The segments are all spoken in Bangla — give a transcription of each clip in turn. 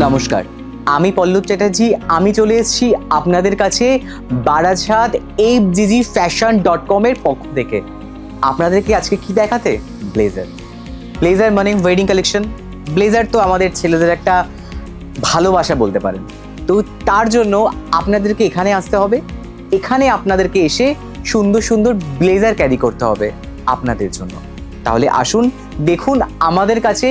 নমস্কার, আমি পল্লব চ্যাটার্জি। আমি চলে এসেছি আপনাদের কাছে বারাসাত fgg.fashion.com এর পক্ষ থেকে। আপনাদেরকে আজকে কি দেখাতে? ব্লেজার মানে ওয়েডিং কালেকশন। ব্লেজার তো আমাদের ছেলেদের একটা ভালোবাসা বলতে পারেন। তো তার জন্য আপনাদেরকে এখানে আসতে হবে। এখানে আপনাদেরকে এসে সুন্দর সুন্দর ব্লেজার ক্যারি করতে হবে আপনাদের জন্য। তাহলে আসুন দেখুন আমাদের কাছে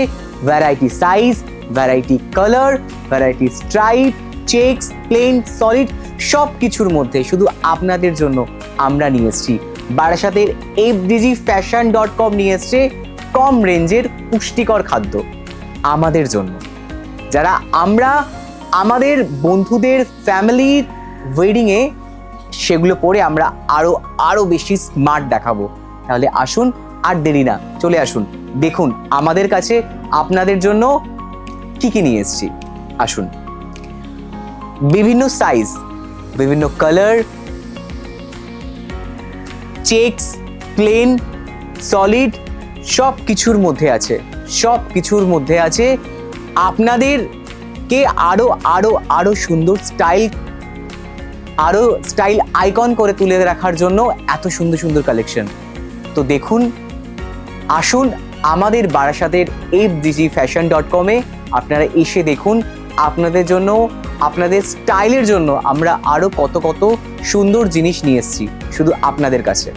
variety size, variety colour, variety stripe, checks, plain, solid সব কিছুর মধ্যে শুধু আপনাদের জন্য আমরা নিয়ে এসেছি বারাসাতের fgg.fashion.com নিয়ে এসছে কম রেঞ্জের পুষ্টিকর খাদ্য আমাদের জন্য, যারা আমরা আমাদের বন্ধুদের ফ্যামিলির ওয়েডিংয়ে সেগুলো পরে আমরা আরো বেশি স্মার্ট দেখাবো। তাহলে আসুন, আর দেরি না, চলে আসুন দেখুন আমাদের কাছে আপনাদের জন্য কি কি নিয়ে এসেছি। আসুন, বিভিন্ন সাইজ, বিভিন্ন কালার, চেকস, প্লেন, সলিড সব কিছুর মধ্যে আছে আপনাদেরকে আরো সুন্দর স্টাইল আইকন করে তুলে রাখার জন্য এত সুন্দর সুন্দর কালেকশন। তো দেখুন, আসুন আমাদের বারাসাতের fgg.fashion.com এ আপনারা এসে দেখুন আপনাদের জন্য, আপনাদের স্টাইলের জন্য আমরা আরো কত কত সুন্দর জিনিস নিয়ে এসেছি শুধু আপনাদের কাছে।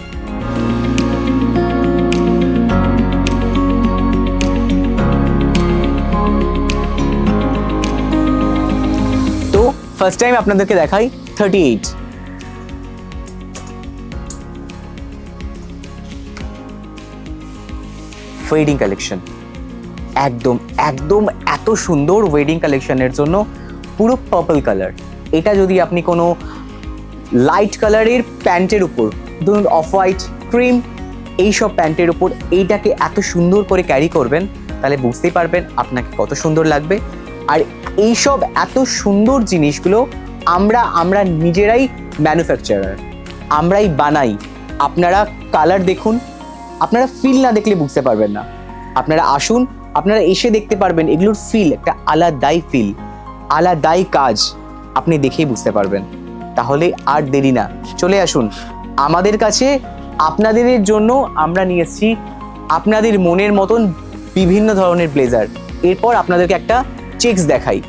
তো ফার্স্ট টাইম আপনাদেরকে দেখাই 38। ওয়েডিং কালেকশন একদম এত সুন্দর ওয়েডিং কালেকশনের জন্য পুরো পার্পল কালার। এটা যদি আপনি কোনো লাইট কালারের প্যান্টের উপর, ধরুন অফ হোয়াইট, ক্রিম, এইসব প্যান্টের উপর এইটাকে এত সুন্দর করে ক্যারি করবেন, তাহলে বুঝতেই পারবেন আপনাকে কত সুন্দর লাগবে। আর এইসব এত সুন্দর জিনিসগুলো আমরা নিজেরাই ম্যানুফ্যাকচারার, আমরাই বানাই। আপনারা কালার দেখুন, আপনারা ফিল না দেখলে বুঝতে পারবেন না। আপনারা আসুন, আপনারা এসে দেখতে পারবেন এগুলোর ফিল একটা আলাদাই কাজ, আপনি দেখেই বুঝতে পারবেন। তাহলে আর দেরি না, চলে আসুন আমাদের কাছে। আপনাদের জন্য আমরা নিয়ে এসেছি আপনাদের মনের মতন বিভিন্ন ধরনের ব্লেজার। এরপর আপনাদেরকে একটা চেকস দেখাই।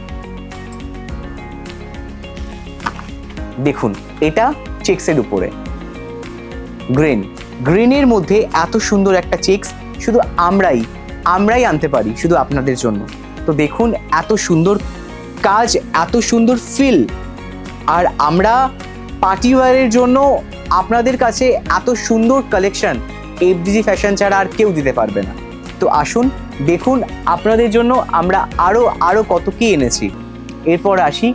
দেখুন, এটা চেকসের উপরে গ্রিনের মধ্যে এত সুন্দর একটা চেকস শুধু আমরাই আনতে পারি শুধু আপনাদের জন্য। তো দেখুন এত সুন্দর কাজ, এত সুন্দর ফিল। আর আমরা পার্টি ওয়্যারের জন্য আপনাদের কাছে এত সুন্দর কালেকশন fgg ফ্যাশন ছাড়া আর কেউ দিতে পারবে না। তো আসুন দেখুন আপনাদের জন্য আমরা আরো কত কি এনেছি। এরপর আসি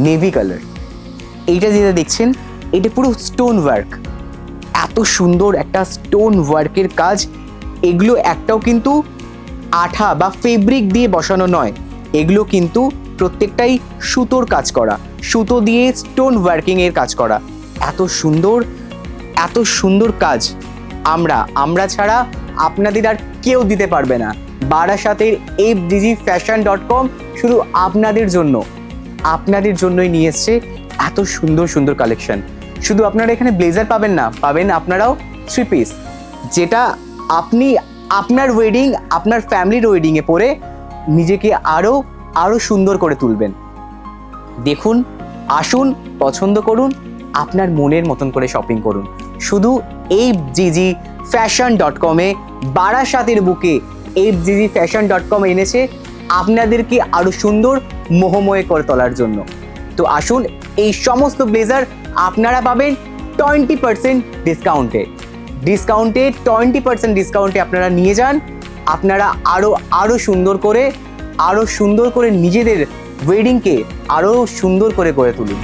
নেভি কালার। এইটা যেটা দেখছেন এটা পুরো স্টোন ওয়ার্ক, এত সুন্দর একটা স্টোন ওয়ার্কের কাজ। এগুলো একটাও কিন্তু আঠা বা ফেব্রিক দিয়ে বসানো নয়, এগুলো কিন্তু প্রত্যেকটাই সুতোর কাজ করা, সুতো দিয়ে স্টোন ওয়ার্কিং এর কাজ করা। এত সুন্দর কাজ আমরা ছাড়া আপনাদের আর কেউ দিতে পারবে না। বারাসাতের fgg.fashion.com শুধু আপনাদের জন্যই নিয়ে এসছে এত সুন্দর সুন্দর কালেকশন। শুধু আপনারা এখানে ব্লেজার পাবেন না, পাবেন আপনারাও 3 পিস, যেটা আপনি আপনার ওয়েডিং, আপনার ফ্যামিলির ওয়েডিংয়ে পরে নিজেকে আরো সুন্দর করে তুলবেন। দেখুন, আসুন, পছন্দ করুন, আপনার মনের মতন করে শপিং করুন শুধু fgg.fashion.com এ। বারাসাতের বুকে fgg.fashion.com এনেছে আপনাদেরকে আরো সুন্দর মোহময় করে তোলার জন্য। তো আসুন, এই সমস্ত ব্লেজার আপনারা পাবেন 20% ডিসকাউন্টে 20% ডিসকাউন্টে আপনারা নিয়ে যান। আপনারা আরো সুন্দর করে নিজেদের ওয়েডিংকে আরো সুন্দর করে গড়ে তুলুন।